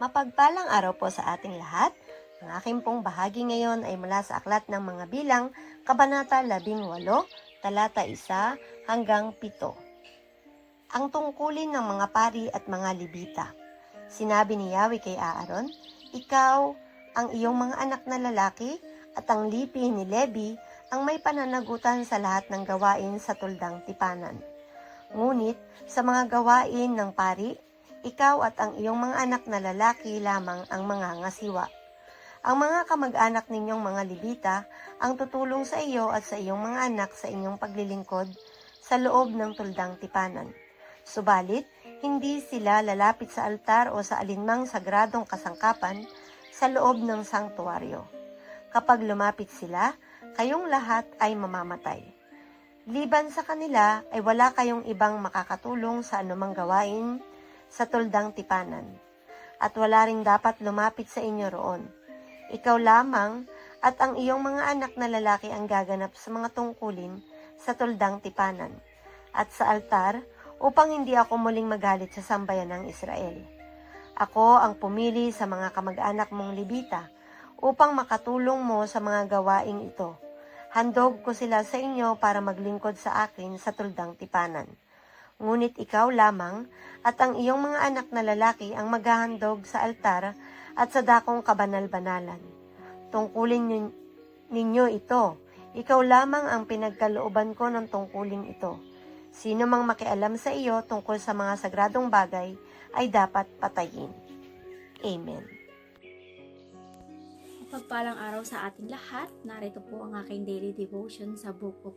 Mapagpalang araw po sa ating lahat. Ang aking pong bahagi ngayon ay mula sa Aklat ng Mga Bilang, Kabanata 18, talata 1 hanggang 7. Ang tungkulin ng mga pari at mga Levita. Sinabi ni Yahweh kay Aaron, "Ikaw, ang iyong mga anak na lalaki, at ang lipi ni Levi ang may pananagutan sa lahat ng gawain sa tuldang tipanan. Ngunit sa mga gawain ng pari, ikaw at ang iyong mga anak na lalaki lamang ang mga ngasiwa. Ang mga kamag-anak ninyong mga Levita ang tutulong sa iyo at sa iyong mga anak sa inyong paglilingkod sa loob ng tuldang tipanan. Subalit, hindi sila lalapit sa altar o sa alinmang sagradong kasangkapan sa loob ng sanktuaryo. Kapag lumapit sila, kayong lahat ay mamamatay. Liban sa kanila ay wala kayong ibang makakatulong sa anumang gawain sa tuldang tipanan, at wala ring dapat lumapit sa inyo roon. Ikaw lamang at ang iyong mga anak na lalaki ang gaganap sa mga tungkulin sa tuldang tipanan at sa altar upang hindi ako muling magalit sa sambayan ng Israel. Ako ang pumili sa mga kamag-anak mong Levita upang makatulong mo sa mga gawaing ito. Handog ko sila sa inyo para maglingkod sa akin sa tuldang tipanan. Ngunit ikaw lamang at ang iyong mga anak na lalaki ang maghahandog sa altar at sa dakong kabanal-banalan. Tungkulin ninyo ito. Ikaw lamang ang pinagkalooban ko ng tungkuling ito. Sino mang makialam sa iyo tungkol sa mga sagradong bagay ay dapat patayin." Amen. Pagpalang araw sa ating lahat. Narito po ang aking daily devotion sa Book of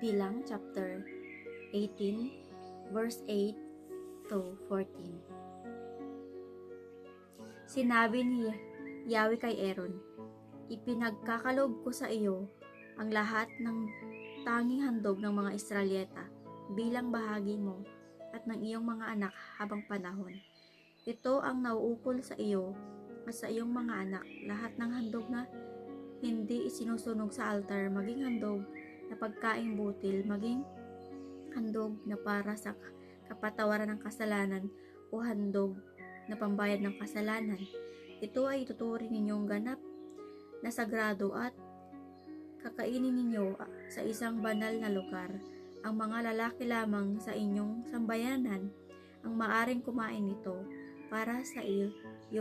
Bilang, chapter 18, verse 8 to 14. Sinabi ni Yahweh kay Aaron, "Ipinagkakaloob ko sa iyo ang lahat ng tanging handog ng mga Israelita bilang bahagi mo at ng iyong mga anak habang panahon. Ito ang nauukol sa iyo at sa iyong mga anak, lahat ng handog na hindi isinusunog sa altar, maging handog na pagkaing butil, maging handog na para sa kapatawaran ng kasalanan o handog na pambayad ng kasalanan. Ito ay tuturing ninyong ganap na sagrado at kakainin ninyo sa isang banal na lugar. Ang mga lalaki lamang sa inyong sambayanan ang maaring kumain nito. Para sa iyo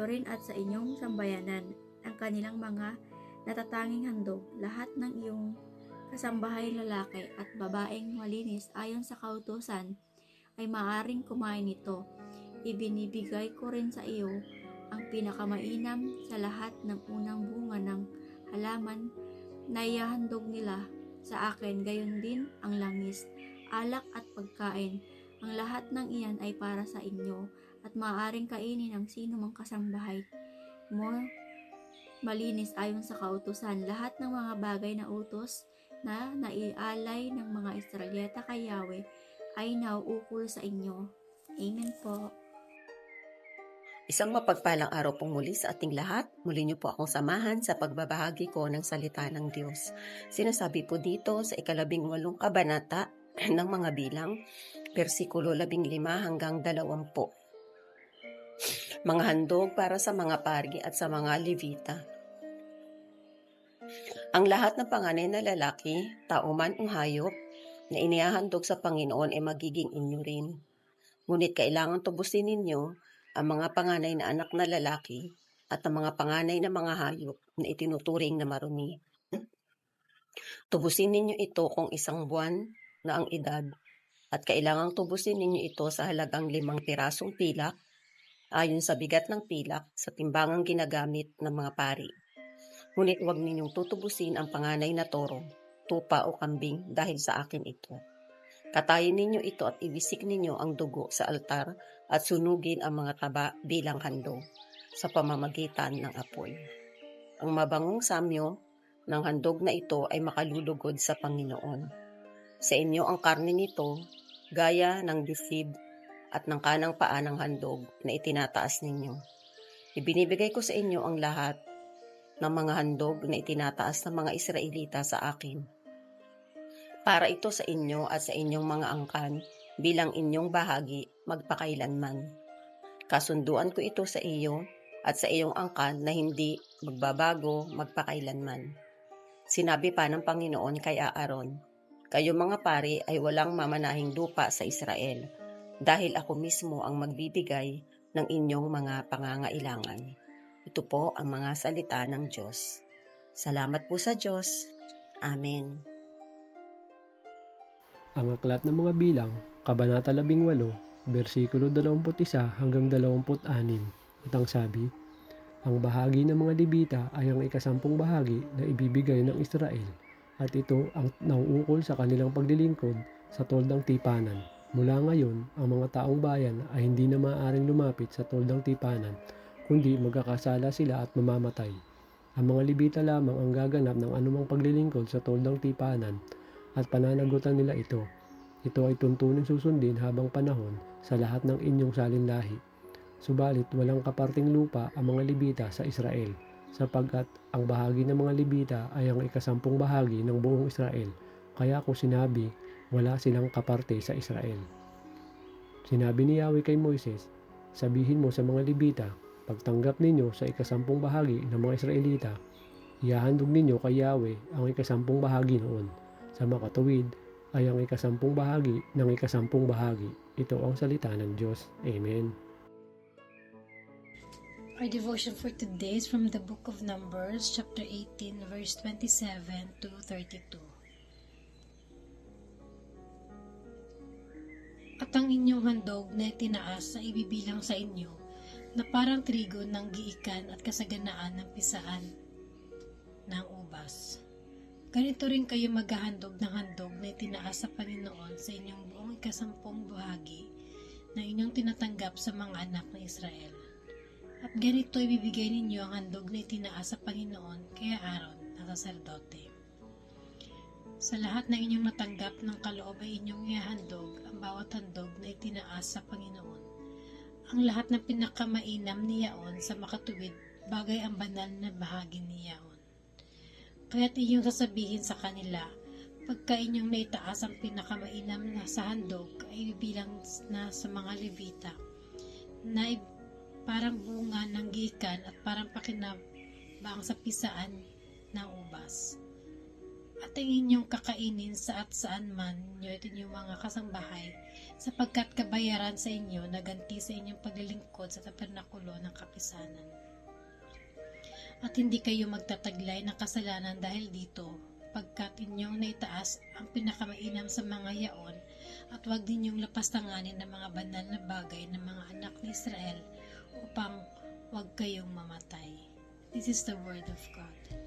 rin at sa inyong sambayanan ang kanilang mga natatanging handog. Lahat ng iyong kasambahay lalaki at babaeng malinis ayon sa kautusan ay maaring kumain nito. Ibinibigay ko rin sa iyo ang pinakamainam sa lahat ng unang bunga ng halaman na ihahandog nila sa akin, gayon din ang langis, alak at pagkain. Ang lahat ng iyan ay para sa inyo at maaaring kainin ng sino mang kasambahay mo malinis ayon sa kautusan. Lahat ng mga bagay na utos na naialay ng mga Israelita kay Yahweh ay nauukol sa inyo." Amen po. Isang mapagpalang araw pong muli sa ating lahat. Muli niyo po akong samahan sa pagbabahagi ko ng salita ng Diyos. Sinasabi po dito sa 18 kabanata ng Mga Bilang, versikulo 15 hanggang 20. Mga handog para sa mga pari at sa mga Levita. Ang lahat ng panganay na lalaki, tao man o hayop, na inihahandog sa Panginoon ay magiging inyo rin. Ngunit kailangan tubusin ninyo ang mga panganay na anak na lalaki at ang mga panganay na mga hayop na itinuturing na marumi. Tubusin ninyo ito kung 1 buwan na ang edad, at kailangang tubusin ninyo ito sa halagang 5 pirasong pilak ayon sa bigat ng pilak sa timbangang ginagamit ng mga pari. Ngunit huwag ninyong tutubusin ang panganay na toro, tupa o kambing dahil sa akin ito. Katayin ninyo ito at ibisik ninyo ang dugo sa altar at sunugin ang mga taba bilang handog sa pamamagitan ng apoy. Ang mabangong samyo ng handog na ito ay makalulugod sa Panginoon. Sa inyo ang karne nito, gaya ng disib at ng kanang paa ng handog na itinataas ninyo. Ibinibigay ko sa inyo ang lahat ng mga handog na itinataas ng mga Israelita sa akin. Para ito sa inyo at sa inyong mga angkan bilang inyong bahagi magpakailanman. Kasunduan ko ito sa iyo at sa iyong angkan na hindi magbabago magpakailanman. Sinabi pa ng Panginoon kay Aaron, kayo mga pari ay walang mamanahing lupa sa Israel, dahil ako mismo ang magbibigay ng inyong mga pangangailangan. Ito po ang mga salita ng Diyos. Salamat po sa Diyos. Amen. Ang aklat ng mga bilang, Kabanata 18, versikulo 21 hanggang 26. At ang sabi, ang bahagi ng mga Levita ay ang ikasampung bahagi na ibibigay ng Israel, at ito ang nauukol sa kanilang paglilingkod sa toldang tipanan. Mula ngayon, ang mga taong bayan ay hindi na maaaring lumapit sa toldang tipanan, kundi magkakasala sila at mamamatay. Ang mga Levita lamang ang gaganap ng anumang paglilingkod sa toldang tipanan, at pananagutan nila ito. Ito ay tuntunin susundin habang panahon sa lahat ng inyong salinlahi. Subalit walang kaparting lupa ang mga Levita sa Israel, sapagkat ang bahagi ng mga Levita ay ang ikasampung bahagi ng buong Israel. Kaya ko sinabi, wala silang kaparte sa Israel. Sinabi ni Yahweh kay Moises, sabihin mo sa mga Levita, pagtanggap ninyo sa ikasampung bahagi ng mga Israelita, ihahandog ninyo kay Yahweh ang ikasampung bahagi noon. Sa makatuwid ay ang ikasampung bahagi ng ikasampung bahagi. Ito ang salita ng Diyos. Amen. Our devotion for today is from the book of Numbers, chapter 18, verse 27 to 32. At ang inyong handog na itinaas na ibibilang sa inyo, na parang trigo ng giikan at kasaganaan ng pisaan ng ubas. Ganito rin kayo maghahandog ng handog na itinaas sa Panginoon sa inyong buong ikasampung bahagi na inyong tinatanggap sa mga anak ng Israel. At ganito ibibigay ninyo ang handog na itinaas sa Panginoon kay Aaron na saserdote. Sa lahat na inyong natanggap ng kaloob ay inyong ihahandog ang bawat handog na itinaas sa Panginoon. Ang lahat ng pinakamainam ni Yaon sa makatuwid bagay ang banal na bahagi ni Yaon. Kaya't inyong sasabihin sa kanila, pagka inyong naitaas ang pinakamainam na sa handog ay bibilang na sa mga Levita na parang bunga ng gikan at parang pakinabang sa pisaan ng ubas. At ang inyong kakainin saat saan man ninyo at inyong mga kasambahay, sapagkat kabayaran sa inyo na ganti sa inyong paglilingkod sa tabernakulo ng kapisanan. At hindi kayo magtataglay ng kasalanan dahil dito, pagkat inyong naitaas ang pinakamainam sa mga yaon, at huwag ninyong lapastanganin ng mga banal na bagay ng mga anak ni Israel upang huwag kayong mamatay. This is the word of God.